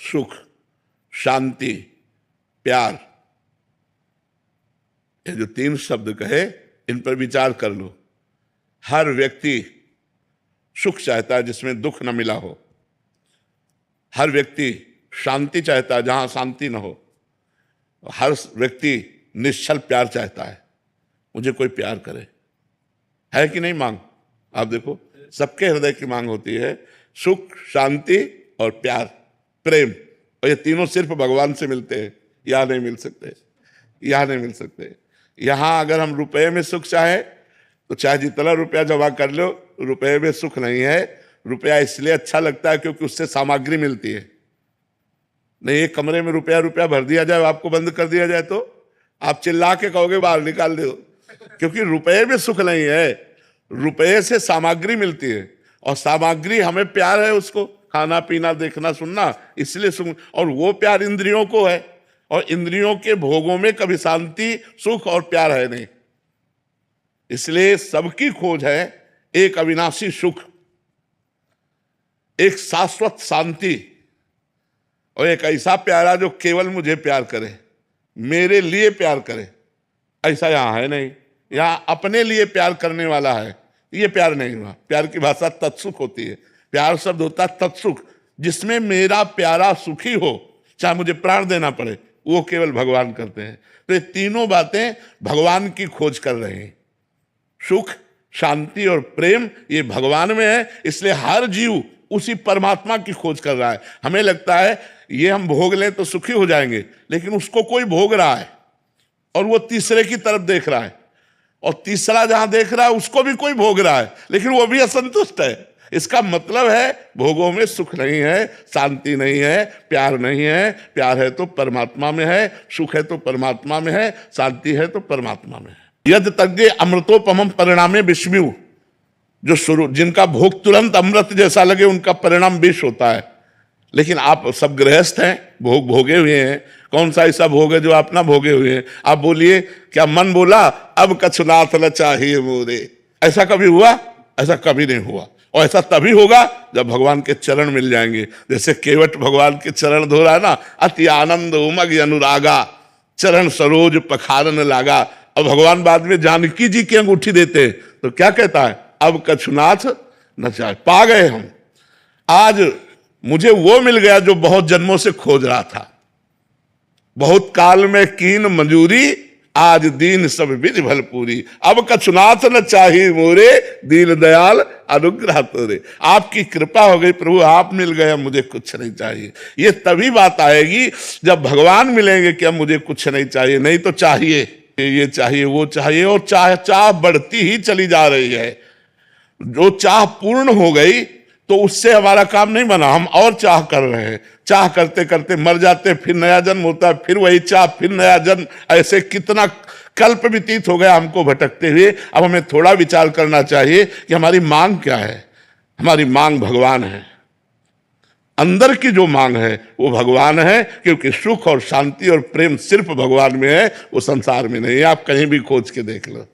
सुख, शांति, प्यार, ये जो 3 शब्द कहे इन पर विचार कर लो। हर व्यक्ति सुख चाहता है जिसमें दुख न मिला हो, हर व्यक्ति शांति चाहता है जहां शांति न हो, हर व्यक्ति निश्चल प्यार चाहता है, मुझे कोई प्यार करे। है कि नहीं मांग? आप देखो सबके हृदय की मांग होती है सुख, शांति और प्यार, प्रेम। और ये तीनों सिर्फ भगवान से मिलते हैं, यहाँ नहीं मिल सकते, यहाँ नहीं मिल सकते। यहाँ अगर हम रुपए में सुख चाहे तो चाहे जितना रुपया जमा कर लो, रुपए में सुख नहीं है। रुपया इसलिए अच्छा लगता है क्योंकि उससे सामग्री मिलती है। नहीं एक कमरे में रुपया भर दिया जाए, आपको बंद कर दिया जाए तो आप चिल्ला के कहोगे बाहर निकाल दो, क्योंकि रुपए में सुख नहीं है, रुपये से सामग्री मिलती है। और सामग्री हमें प्यार है, उसको खाना पीना देखना सुनना, इसलिए सुख। और वो प्यार इंद्रियों को है, और इंद्रियों के भोगों में कभी शांति, सुख और प्यार है नहीं। इसलिए सबकी खोज है एक अविनाशी सुख, एक शाश्वत शांति, और एक ऐसा प्यारा जो केवल मुझे प्यार करे, मेरे लिए प्यार करे। ऐसा यहां है नहीं, यहां अपने लिए प्यार करने वाला है, ये प्यार नहीं हुआ। प्यार की भाषा तत्सुख होती है, प्यार शब्द होता है तत्सुख, जिसमें मेरा प्यारा सुखी हो, चाहे मुझे प्राण देना पड़े, वो केवल भगवान करते हैं। तो ये तीनों बातें भगवान की खोज कर रहे हैं। सुख, शांति और प्रेम ये भगवान में है, इसलिए हर जीव उसी परमात्मा की खोज कर रहा है। हमें लगता है ये हम भोग लें तो सुखी हो जाएंगे, लेकिन उसको कोई भोग रहा है और वो तीसरे की तरफ देख रहा है, और तीसरा जहां देख रहा है उसको भी कोई भोग रहा है, लेकिन वो भी असंतुष्ट है। इसका मतलब है भोगों में सुख नहीं है, शांति नहीं है, प्यार नहीं है। प्यार है तो परमात्मा में है, सुख है तो परमात्मा में है, शांति है तो परमात्मा में है। यद तज्ञ अमृतोपमं परिणामे विषम्यु, जो शुरू जिनका भोग तुरंत अमृत जैसा लगे उनका परिणाम विष होता है। लेकिन आप सब गृहस्थ हैं, भोग भोगे हुए हैं, कौन सा ऐसा भोग है जो आप ना भोगे हुए हैं? आप बोलिए, क्या मन बोला अब कछुनाथ न चाहिए मोरे? ऐसा कभी हुआ? ऐसा कभी नहीं हुआ। और ऐसा तभी होगा जब भगवान के चरण मिल जाएंगे। जैसे केवट भगवान के चरण धो रहा है ना, अति आनंद उमग अनुरागा, चरण सरोज पखारन लागा। और भगवान बाद में जानकी जी की अंगूठी देते हैं तो क्या कहता है? अब कछुनाथ न चाहे, पा गए हम, आज मुझे वो मिल गया जो बहुत जन्मों से खोज रहा था। बहुत काल में कीन मंजूरी, आज दीन सब विधि भल पूरी। अब कछुनाथ न चाहिए मोरे, दीन दयाल अनुग्रह तोरे। आपकी कृपा हो गई प्रभु, आप मिल गए, मुझे कुछ नहीं चाहिए। ये तभी बात आएगी जब भगवान मिलेंगे कि अब मुझे कुछ नहीं चाहिए। नहीं तो चाहिए, ये चाहिए, वो चाहिए, और चाह बढ़ती ही चली जा रही है। जो चाह पूर्ण हो गई तो उससे हमारा काम नहीं बना, हम और चाह कर रहे हैं। चाह करते करते मर जाते, फिर नया जन्म होता है, फिर वही चाह, फिर नया जन्म। ऐसे कितना कल्प व्यतीत हो गया हमको भटकते हुए। अब हमें थोड़ा विचार करना चाहिए कि हमारी मांग क्या है। हमारी मांग भगवान है, अंदर की जो मांग है वो भगवान है, क्योंकि सुख और शांति और प्रेम सिर्फ भगवान में है, वो संसार में नहीं है। आप कहीं भी खोज के देख लो।